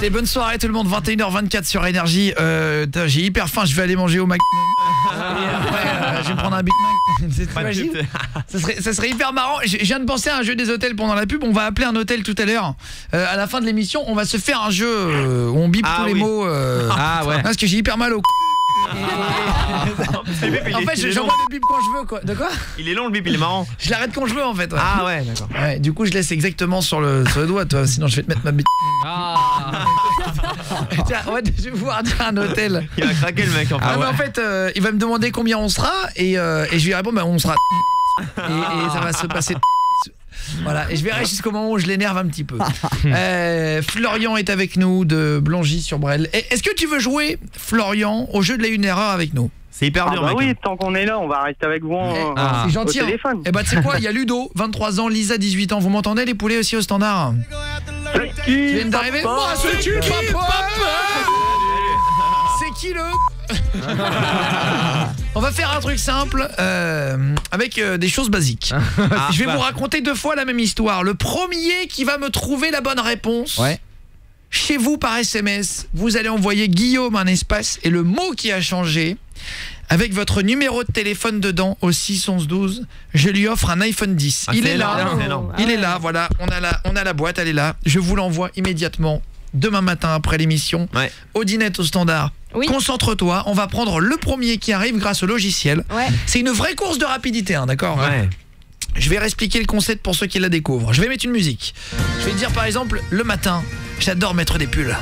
Allez, bonne soirée tout le monde, 21h24 sur Énergie. J'ai hyper faim, je vais aller manger au Mac. Et après, je vais prendre un Big Mac. Ça serait hyper marrant. Je viens de penser à un jeu des hôtels pendant la pub. On va appeler un hôtel tout à l'heure. À la fin de l'émission, on va se faire un jeu où on bip tous les mots. Parce que j'ai hyper mal au en fait, j'envoie le bip quand je veux quoi. De quoi? Il est long le bip, il est marrant. Je l'arrête quand je veux en fait. Ouais. Ah ouais, d'accord. Ouais, du coup, je laisse exactement sur le doigt toi, sinon je vais te mettre ma bite. Tiens, ouais, je vais pouvoir dire un hôtel. Il va craquer le mec enfin. Mais en fait, il va me demander combien on sera et je vais lui répondre on sera et ça va se passer. Voilà, et je verrai jusqu'au moment où je l'énerve un petit peu. Florian est avec nous de Blangy-sur-Brel. Est-ce que tu veux jouer, Florian, au jeu de la une erreur avec nous? C'est hyper dur, mec. Oui, tant qu'on est là, on va rester avec vous c'est gentil, au téléphone. Et bah tu sais quoi, il y a Ludo, 23 ans, Lisa, 18 ans. Vous m'entendez les poulets aussi au standard? Tu viens d'arriver? C'est qui papa? C'est qui le... On va faire un truc simple avec des choses basiques. Je vais vous raconter 2 fois la même histoire. Le premier qui va me trouver la bonne réponse, chez vous par SMS, vous allez envoyer Guillaume un espace et le mot qui a changé avec votre numéro de téléphone dedans au 6 11 12. Je lui offre un iPhone 10. Il est là. Il est là, voilà. On a la boîte, elle est là. Je vous l'envoie immédiatement demain matin après l'émission. Audinette au standard. Concentre-toi, on va prendre le premier qui arrive grâce au logiciel. C'est une vraie course de rapidité, hein, d'accord? Je vais réexpliquer le concept pour ceux qui la découvrent. Je vais mettre une musique. Je vais dire par exemple, le matin, j'adore mettre des pulls.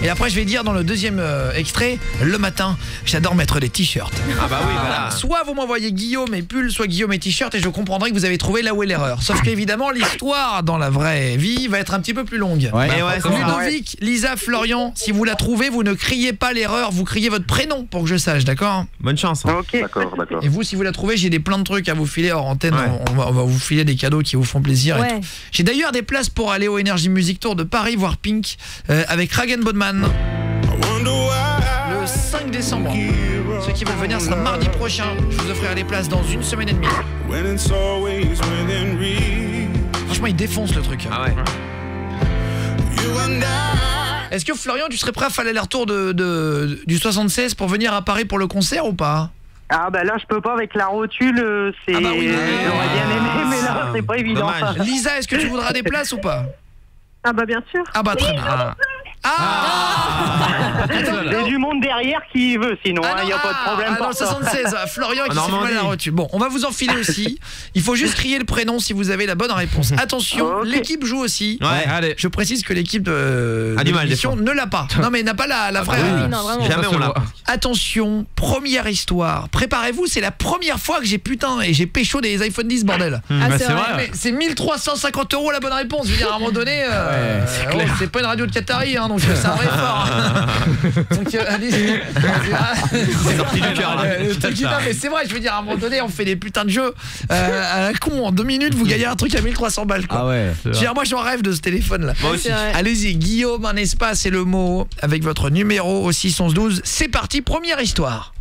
Et après je vais dire dans le deuxième extrait, le matin, j'adore mettre des t-shirts. Ah bah oui, voilà. Soit vous m'envoyez Guillaume et pull, soit Guillaume et t-shirt et je comprendrai que vous avez trouvé là où est l'erreur. Sauf qu'évidemment l'histoire dans la vraie vie va être un petit peu plus longue. Ludovic, Lisa, Florian, si vous la trouvez, vous ne criez pas l'erreur, vous criez votre prénom pour que je sache, d'accord? Bonne chance. Ok. D'accord. Et vous, si vous la trouvez, j'ai plein de trucs à vous filer hors antenne. On va vous filer des cadeaux qui vous font plaisir. J'ai d'ailleurs des places pour aller au Energy Music Tour de Paris voir Pink avec Ragen Bodman le 5 décembre. Ceux qui veulent venir, sera mardi prochain. Je vous offrirai les places dans 1 semaine et demie. Franchement, il défonce le truc. Ah ouais. Est-ce que Florian, tu serais prêt à faire l'aller-retour du 76 pour venir à Paris pour le concert ou pas? Ah bah là je peux pas avec la rotule, c'est j'aurais bien aimé mais là c'est pas évident. Lisa, est-ce que tu voudras des places ou pas? Ah bah bien sûr. Ah bah très bien. J'ai du monde derrière qui veut sinon, il n'y a pas de problème pour ça. 76, Florian qui s'est fait mal la rotule. Bon, on va vous enfiler aussi. Il faut juste crier le prénom si vous avez la bonne réponse. Attention, l'équipe joue aussi. Allez. Je précise que l'équipe de l'émission ne l'a pas. Non mais n'a pas la vraie. Jamais on l'a. Attention, première histoire. Préparez-vous, c'est la première fois que j'ai pécho des iPhone 10 bordel. C'est vrai. C'est 1350 € la bonne réponse. Je veux dire à un moment donné, c'est pas une radio de Qatari, hein, donc c'est un vrai effort. Donc allez-y. C'est sorti du cœur. Mais c'est vrai, je veux dire à un moment donné, on fait des putains de jeux à la con en 2 minutes, vous gagnez un truc à 1300 balles quoi. Moi j'en rêve de ce téléphone là. Moi aussi. Allez-y, Guillaume, un espace et le mot avec votre numéro au 6 11 12. C'est parti, première histoire.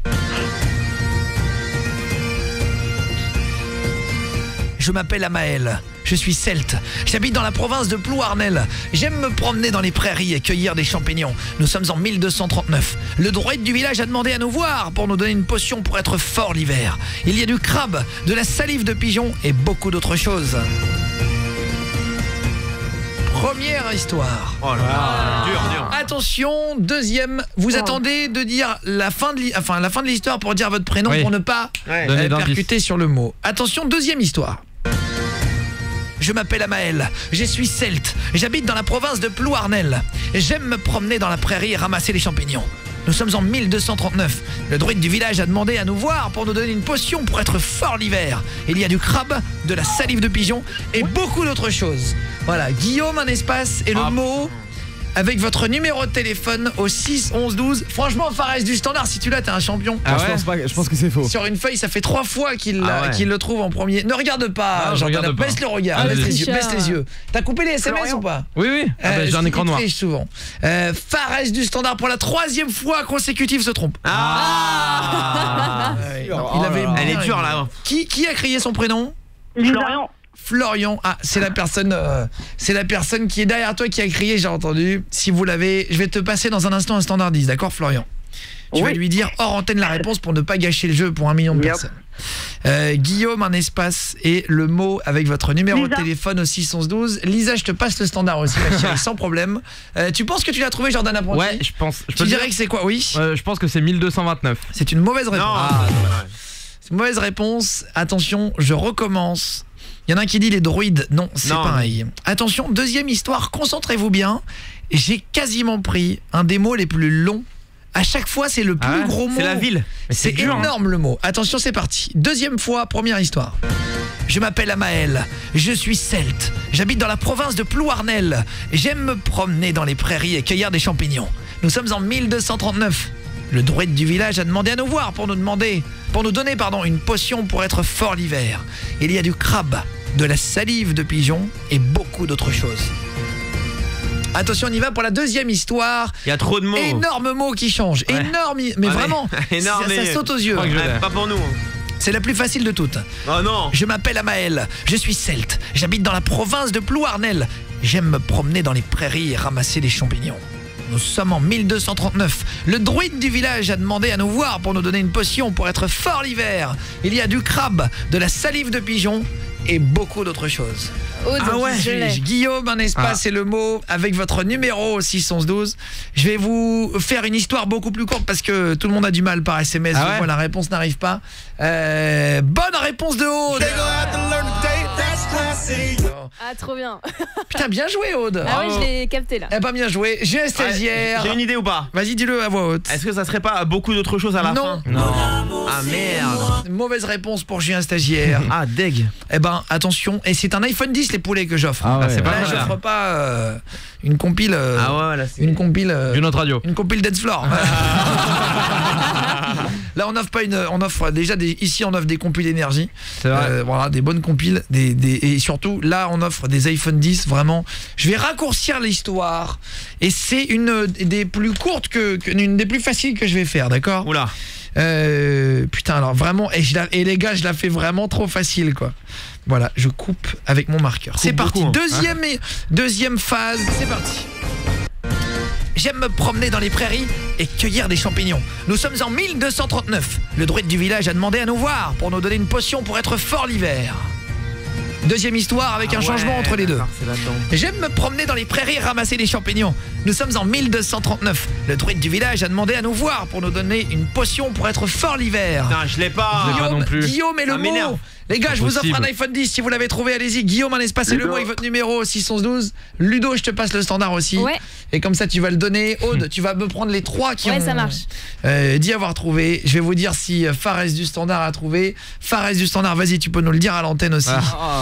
Je m'appelle Amael, je suis celte, j'habite dans la province de Plouarnel. J'aime me promener dans les prairies et cueillir des champignons. Nous sommes en 1239. Le droïde du village a demandé à nous voir pour nous donner une potion pour être fort l'hiver. Il y a du crabe, de la salive de pigeon et beaucoup d'autres choses. Première histoire. Oh là là, dur. Attention, deuxième, vous attendez de dire la fin de l'histoire pour dire votre prénom pour ne pas percuter sur le mot. Attention, deuxième histoire. Je m'appelle Amael, je suis celte, j'habite dans la province de Plouarnel. J'aime me promener dans la prairie et ramasser les champignons. Nous sommes en 1239. Le druide du village a demandé à nous voir pour nous donner une potion pour être fort l'hiver. Il y a du crabe, de la salive de pigeon et beaucoup d'autres choses. Voilà, Guillaume, un espace et le mot avec votre numéro de téléphone au 6 11 12. Franchement, Fares du standard, si tu l'as, t'es un champion. Je pense que c'est faux. Sur une feuille, ça fait 3 fois qu'il le trouve en premier. Ne regarde pas, baisse le regard, baisse les yeux. T'as coupé les SMS ou pas? Oui. J'ai un écran noir. Souvent. Fares du standard pour la 3e fois consécutive se trompe. Elle est dure là. Qui a crié son prénom? Florian. Florian, c'est la personne qui est derrière toi qui a crié, j'ai entendu. Si vous l'avez, je vais te passer dans un instant un standard 10, d'accord Florian? Tu vas lui dire hors antenne la réponse pour ne pas gâcher le jeu pour 1 million de personnes. Guillaume, un espace et le mot avec votre numéro de téléphone au 611-12. Lisa, je te passe le standard aussi, ma chérie, sans problème. Tu penses que tu l'as trouvé, Jordan Apprenti? Ouais, je pense. Tu dirais que c'est quoi? Oui. Je pense que c'est 1229. C'est une mauvaise réponse. Non. C'est une mauvaise réponse. Attention, je recommence. Il y en a un qui dit les droïdes. Non, c'est pareil. Attention, deuxième histoire, concentrez-vous bien. J'ai quasiment pris un des mots les plus longs. À chaque fois, c'est le plus gros mot. C'est la ville. C'est énorme le mot. Attention, c'est parti. Deuxième fois, première histoire. Je m'appelle Amael, je suis celte. J'habite dans la province de Plouarnel. J'aime me promener dans les prairies et cueillir des champignons. Nous sommes en 1239. Le druide du village a demandé à nous voir pour nous donner une potion pour être fort l'hiver. Il y a du crabe, de la salive de pigeon et beaucoup d'autres choses. Attention, on y va pour la deuxième histoire. Il y a trop de mots. Énorme mot qui change. Ouais. Énorme, mais vraiment, énorme, ça saute aux yeux. Pas pour nous. C'est la plus facile de toutes. Oh non. Je m'appelle Amael, je suis celte. J'habite dans la province de Plouarnel. J'aime me promener dans les prairies et ramasser des champignons. Nous sommes en 1239. Le druide du village a demandé à nous voir pour nous donner une potion pour être fort l'hiver. Il y a du crabe, de la salive de pigeon et beaucoup d'autres choses. Guillaume, un espace et le mot avec votre numéro 611-12. Je vais vous faire une histoire beaucoup plus courte parce que tout le monde a du mal par SMS. Moi, la réponse n'arrive pas. Bonne réponse de Aude. Ah, trop bien. Putain, bien joué Aude. Ah oui, je l'ai capté là. Eh ben bien joué. J'ai un stagiaire. J'ai une idée ou pas? Vas-y, dis-le à voix haute. Est-ce que ça serait pas beaucoup d'autres choses à la fin? Non. Ah merde. Mauvaise réponse pour Julien stagiaire. Ah deg. Eh ben attention, et c'est un iPhone 10 les poulets que j'offre. C'est pas là, j'offre pas une compile là, une compile d'une autre radio. Une compile Dance Floor. Là on offre pas on offre déjà ici on offre des compiles d'énergie. C'est vrai. Voilà, des bonnes compiles et surtout là on offre des iPhone 10 vraiment. Je vais raccourcir l'histoire et c'est une des plus courtes une des plus faciles que je vais faire, d'accord? Oula. Putain, alors vraiment et les gars, je la fais vraiment trop facile quoi. Voilà, je coupe avec mon marqueur. C'est parti. Deuxième phase, c'est parti. J'aime me promener dans les prairies et cueillir des champignons. Nous sommes en 1239. Le druide du village a demandé à nous voir pour nous donner une potion pour être fort l'hiver. Deuxième histoire avec un changement entre les deux. J'aime me promener dans les prairies et ramasser des champignons. Nous sommes en 1239. Le druide du village a demandé à nous voir pour nous donner une potion pour être fort l'hiver. Non, je l'ai pas. Guillaume et le mot. Les gars, je vous offre un iPhone 10 si vous l'avez trouvé, allez-y. Guillaume, un espace et le mot avec votre numéro 611-12. Ludo, je te passe le standard aussi. Ouais. Et comme ça, tu vas le donner. Aude, tu vas me prendre les 3 qui ont ça marche. Dit avoir trouvé. Je vais vous dire si Fares du standard a trouvé. Fares du standard, vas-y, tu peux nous le dire à l'antenne aussi.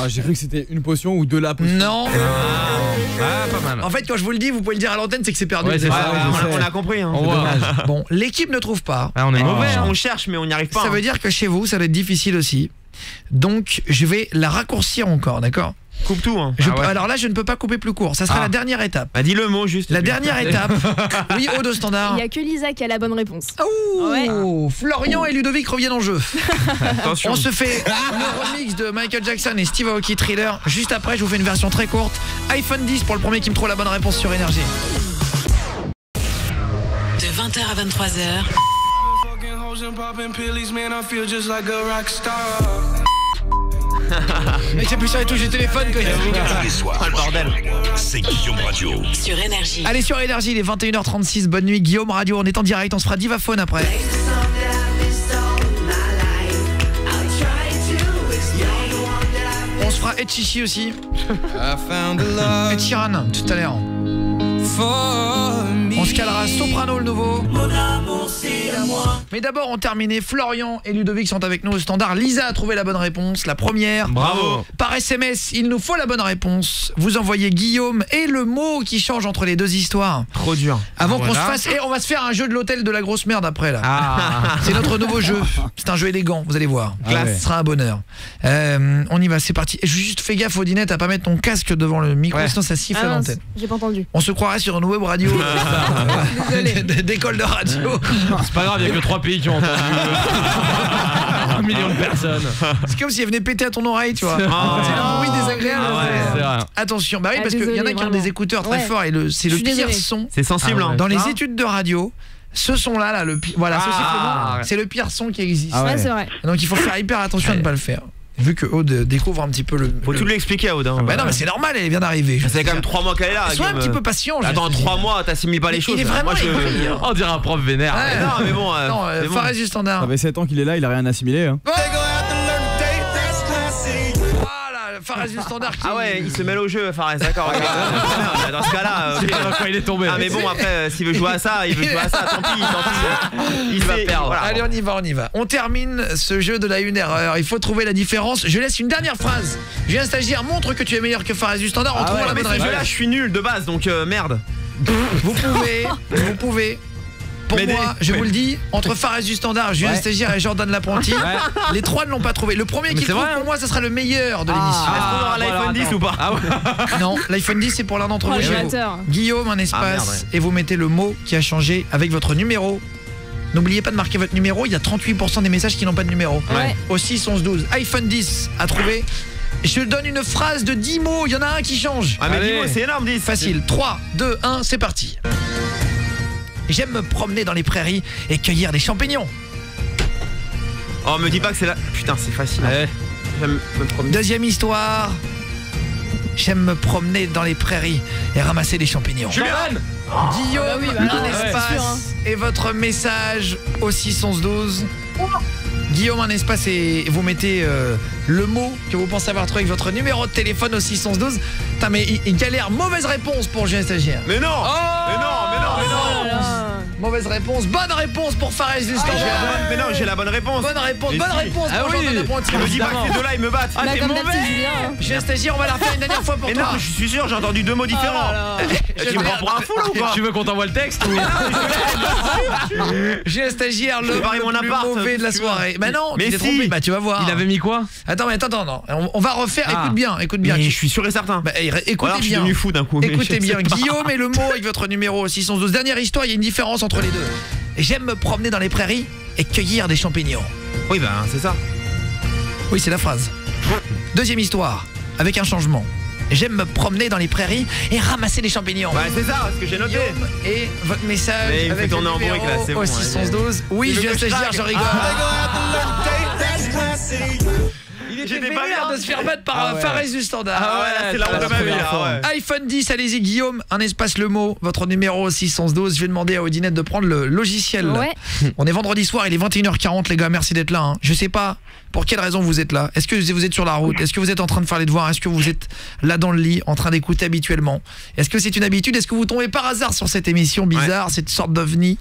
J'ai cru que c'était une potion ou de la potion. Non. Pas mal. En fait, quand je vous le dis, vous pouvez le dire à l'antenne, c'est que c'est perdu. Ouais, on a compris. Hein. Bon, l'équipe ne trouve pas. On est mauvais. On cherche, mais on n'y arrive pas. Ça veut dire que chez vous, ça va être difficile aussi. Donc, je vais la raccourcir encore, d'accord? Coupe tout hein. Alors là, je ne peux pas couper plus court. Ça sera la dernière étape. Bah, dis le mot juste. La dernière étape. Oui, Aude au standard. Il n'y a que Lisa qui a la bonne réponse. Florian et Ludovic reviennent en jeu. Attention. On se fait le remix de Michael Jackson et Steve Aoki, Thriller. Juste après, je vous fais une version très courte. iPhone 10 pour le premier qui me trouve la bonne réponse sur Énergie. De 20h à 23h. Mais j'ai plus sur les touches du téléphone que tous les soirs. Le bordel. C'est Guillaume Radio. Sur Énergie. Allez sur Énergie, il est 21h36. Bonne nuit Guillaume Radio, on est en direct, on se fera Divaphone après. On se fera Ed Chichi aussi. Ed Sheeran tout à l'heure. On se calera Soprano le nouveau. Mais d'abord on terminait. Florian et Ludovic sont avec nous au standard. Lisa a trouvé la bonne réponse, la première. Bravo. Par SMS, il nous faut la bonne réponse. Vous envoyez Guillaume et le mot qui change entre les deux histoires. Trop dur. Avant qu'on se fasse, et on va se faire un jeu de l'hôtel de la grosse merde après là. C'est notre nouveau jeu. C'est un jeu élégant, vous allez voir. Ce sera un bonheur. On y va, c'est parti. Juste fais gaffe Odinette à pas mettre ton casque devant le micro, sinon ça siffle à l'antenne. J'ai pas entendu. On se croirait sur une web radio d'école de radio. C'est pas grave, il y a que 3 pays qui ont entendu. 1 million de personnes. C'est comme si elle venait péter à ton oreille, tu vois. C'est un bruit désagréable. C'est vrai. Attention, bah oui, parce qu'il y en a qui ont des écouteurs très forts et c'est le pire son. C'est sensible. Dans les études de radio, ce son-là, voilà, ce sifflement, c'est le pire son qui existe. Ouais, c'est vrai. Donc il faut faire hyper attention à ne pas le faire. Vu que Aude découvre un petit peu le... Faut tout lui expliquer à Aude. Bah non, mais c'est normal, elle vient d'arriver. Ça fait quand même 3 mois qu'elle est là. Sois un petit peu patient. Attends, 3 mois, t'assimiles pas les choses. Il est vraiment aigri. On dirait un prof vénère. Non, mais bon. Non, Fares du Standard. Ça fait 7 ans qu'il est là, il a rien assimilé. Hein. Voilà, Fares du Standard qui... Ah ouais, il se mêle au jeu, Fares, d'accord. Dans ce cas-là, C'est pas dans quoi il est tombé. ah mais bon, après, s'il veut jouer à ça, tant pis. Il va perdre. Voilà. Allez, on y va. On termine ce jeu de la une erreur. Il faut trouver la différence. Je laisse une dernière phrase. Julien Stagiaire, montre que tu es meilleur que Fares du Standard en trouvant la bonne réponse. Là, je suis nul de base, donc merde. Vous pouvez. Pour moi, je vous le dis, entre Fares du Standard, Julien Stagiaire et Jordan L'Apprenti, les 3 ne l'ont pas trouvé. Le premier qui trouve, pour moi, ce sera le meilleur de l'émission. Est-ce qu'on aura l'iPhone 10 ou pas? Non, l'iPhone 10 c'est pour l'un d'entre vous. Amateur. Guillaume, un espace, et vous mettez le mot qui a changé avec votre numéro. N'oubliez pas de marquer votre numéro, il y a 38% des messages qui n'ont pas de numéro. Au 6 11 12. iPhone 10 à trouver. Je donne une phrase de 10 mots, il y en a un qui change. Ah mais 10 mots, c'est énorme, 10. Facile. 3 2 1, c'est parti. J'aime me promener dans les prairies et cueillir des champignons. Oh, me dis pas que c'est là. Putain, c'est facile. J'aime me promener. Deuxième histoire. J'aime me promener dans les prairies et ramasser des champignons. Julien. Guillaume, un espace et votre message au 6 11 12. Guillaume, un espace et vous mettez le mot que vous pensez avoir trouvé avec votre numéro de téléphone au 6 11 12. Putain, mais il galère. Mauvaise réponse pour Julien Stagiaire. Mais non. Mais non. Mauvaise réponse. Bonne réponse pour Fares du Standard. Mais non, j'ai la bonne réponse. Bonne réponse pour Jordan L'Apprenti. Me dis pas que ces deux-là, ils me battent. Ah, t'es mauvais. Julien Stagiaire, on va la refaire une dernière fois pour Mais toi. non, je suis sûr, j'ai entendu 2 mots différents. Tu me prends pour un fou là ou pas? Tu veux qu'on t'envoie le texte ou... Julien Stagiaire, le plus mauvais de la soirée. Bah non, tu t'es trompé. Bah tu vas voir. Il avait mis quoi? Attends, non. On va refaire. Écoute bien. Mais je suis sûr et certain. Bah, écoutez bien. Je suis devenu fou d'un coup. Écoutez bien. Guillaume et le mot avec votre numéro 612. Dernière histoire, il y a une différence entre les deux. J'aime me promener dans les prairies et cueillir des champignons. Oui, bah c'est ça. Oui, c'est la phrase. Deuxième histoire, avec un changement. J'aime me promener dans les prairies et ramasser des champignons. Bah c'est ça, ce que j'ai noté. Guillaume et votre message avec le numéro au 612. Oui, Julien Stagiaire, je rigole. Il était vénère de se faire battre par Fares du Standard. Ah ouais, c'est la honte de ma vie. iPhone 10, allez-y Guillaume, un espace le mot, votre numéro 612. Je vais demander à Odinette de prendre le logiciel. On est vendredi soir, il est 21h40 les gars, merci d'être là. Je sais pas pour quelle raison vous êtes là. Est-ce que vous êtes sur la route? Est-ce que vous êtes en train de faire les devoirs? Est-ce que vous êtes là dans le lit en train d'écouter habituellement? Est-ce que c'est une habitude? Est-ce que vous tombez par hasard sur cette émission bizarre, cette sorte d'ovni?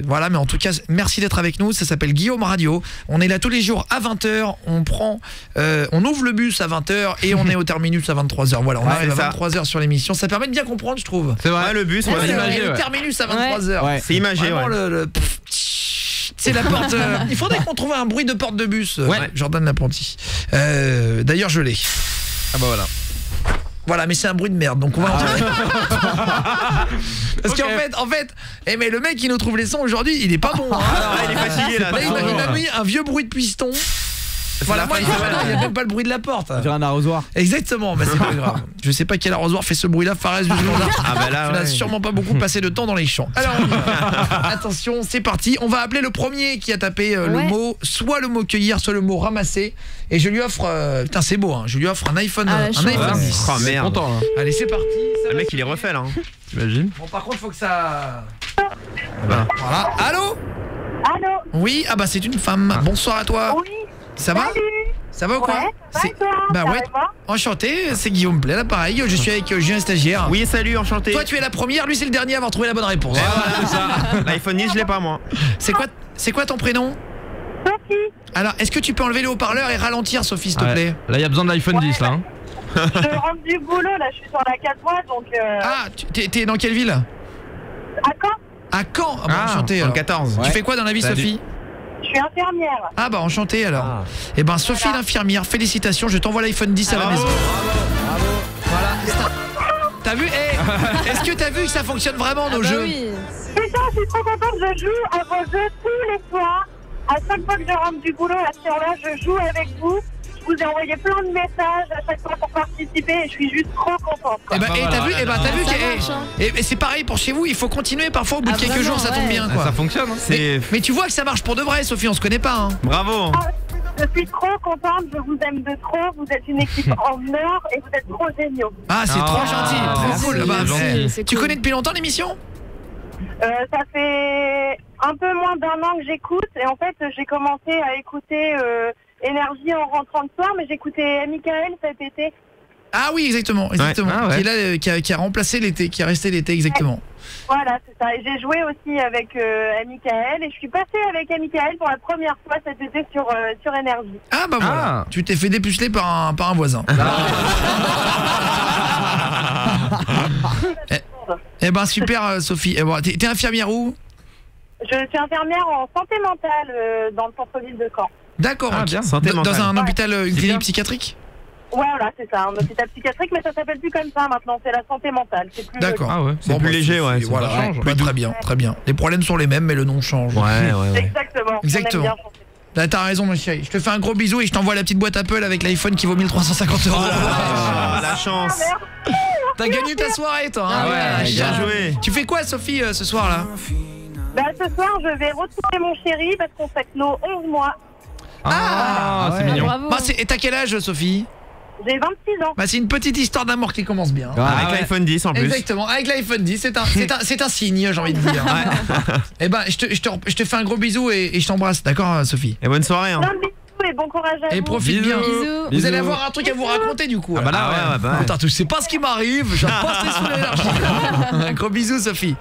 Voilà, mais en tout cas, merci d'être avec nous. Ça s'appelle Guillaume Radio. On est là tous les jours à 20h. On ouvre le bus à 20h et on est au terminus à 23h. Voilà, on arrive à 23h sur l'émission. Ça permet de bien comprendre, je trouve. C'est vrai, le bus, le terminus à 23h. C'est imagé. C'est la porte. Il faudrait qu'on trouve un bruit de porte de bus. Jordan L'Apprenti. D'ailleurs, je l'ai. Ah bah voilà. Voilà, mais c'est un bruit de merde, donc on va en Parce qu'en fait, mais le mec qui nous trouve les sons aujourd'hui, il est pas bon. Il est fatigué là. Il m'a mis un vieux bruit de piston. Voilà, moi, il n'y a même pas le bruit de la porte. J'ai un arrosoir. Exactement, bah c'est pas grave. Je sais pas quel arrosoir fait ce bruit-là, Fares du Standard. Ah bah là, tu n'as sûrement pas beaucoup passé de temps dans les champs. Alors, attention, c'est parti. On va appeler le premier qui a tapé le mot, soit le mot cueillir, soit le mot ramasser. Et je lui offre, putain c'est beau, hein, je lui offre un iPhone, un iPhone 10. Oh merde. Content, là. Allez, c'est parti. Le mec il est refait là. T'imagines? Bon, par contre, faut que ça... Voilà. Allô? Allô? Oui, ah bah c'est une femme. Bonsoir à toi. Oui. Ça va? Ça va ou quoi? Bah ouais. Enchanté, c'est Guillaume Play, là pareil. Je suis avec Julien Stagiaire. Oui, salut, enchanté. Toi tu es la première, lui c'est le dernier à avoir trouvé la bonne réponse. Voilà, ça. L'iPhone 10, je l'ai pas moi. C'est quoi ton prénom? Sophie. Alors, est-ce que tu peux enlever le haut-parleur et ralentir, Sophie, s'il te plaît? Là, il y a besoin de l'iPhone 10 là. Je rentre du boulot, là, je suis sur la 4 voies, donc... Ah, t'es dans quelle ville? À Caen. À Caen? Ah bah enchanté. En 14. Tu fais quoi dans la vie, Sophie? Je suis infirmière. Ah bah enchanté alors. Eh ben Sophie l'infirmière, félicitations, je t'envoie l'iPhone 10 à la maison. Bravo. Voilà. T'as vu? Est-ce que t'as vu que ça fonctionne vraiment nos jeux? Oui. Putain, je suis trop contente, je joue à vos jeux tous les soirs. À chaque fois que je rentre du boulot à ce heure-là, je joue avec vous. Je vous ai envoyé plein de messages à chaque fois pour participer et je suis juste trop contente. Et t'as vu, Ça marche, hein. et c'est pareil pour chez vous, il faut continuer parfois au bout de quelques vraiment, jours, ça tombe ouais. bien quoi. Ça fonctionne, hein. Mais tu vois que ça marche pour de vrai, Sophie, on se connaît pas hein. Bravo. Je suis trop contente, je vous aime de trop. Vous êtes une équipe en or et vous êtes trop géniaux. Ah, c'est trop gentil, trop cool. c'est Bah, gentil. C'est tu cool. connais depuis longtemps l'émission? Ça fait un peu moins d'1 an que j'écoute et en fait j'ai commencé à écouter Énergie en rentrant le soir, mais j'écoutais Michael cet été. Ah oui, exactement. Ah ouais. Qui est là, qui a remplacé l'été, qui est resté l'été, exactement. Voilà, c'est ça. Et j'ai joué aussi avec Michael et je suis passée avec Michael pour la première fois cet été sur Énergie. Ah bah voilà, Ah. tu t'es fait dépuceler par un voisin. Eh ben super Sophie. Eh ben, t'es infirmière où? Je suis infirmière en santé mentale dans le centre-ville de Caen. D'accord, Ah, ok. bien. Santé Dans mentale. un hôpital, une clinique bien. psychiatrique? Ouais, voilà, c'est ça, un hôpital psychiatrique, mais ça s'appelle plus comme ça maintenant, c'est la santé mentale. C'est plus D'accord. Ah ouais. C'est plus léger, ouais, ça Voilà, change. bah, très bien, très bien. Les problèmes sont les mêmes, mais le nom change. Exactement. Exactement. On aime bien chanter. Là, t'as raison, mon chéri. Je te fais un gros bisou et je t'envoie la petite boîte Apple avec l'iPhone qui vaut 1350 €. Ah, la chance. T'as gagné ta soirée, toi. Hein Ah ouais, Bien joué. Tu fais quoi, Sophie, ce soir-là? Bah, ce soir, je vais retrouver mon chéri parce qu'on fête nos 11 mois. Ah, c'est ouais. mignon. Bravo. Bah, et t'as quel âge, Sophie? J'ai 26 ans. Bah, c'est une petite histoire d'amour qui commence bien. Avec ouais. l'iPhone 10 en plus. Exactement, avec l'iPhone 10, c'est un signe, j'ai envie de dire. Eh ben, je te fais un gros bisou et je t'embrasse, d'accord, Sophie? Et bonne soirée. Hein. Plein de bisous et bon courage à Et vous. profite bien. Bisous. Vous allez avoir un truc à vous raconter du coup. Ah bah là, ouais, bah ouais. Putain, tu sais pas ce qui m'arrive, j'ai pas sous l'énergie. Un gros bisou, Sophie.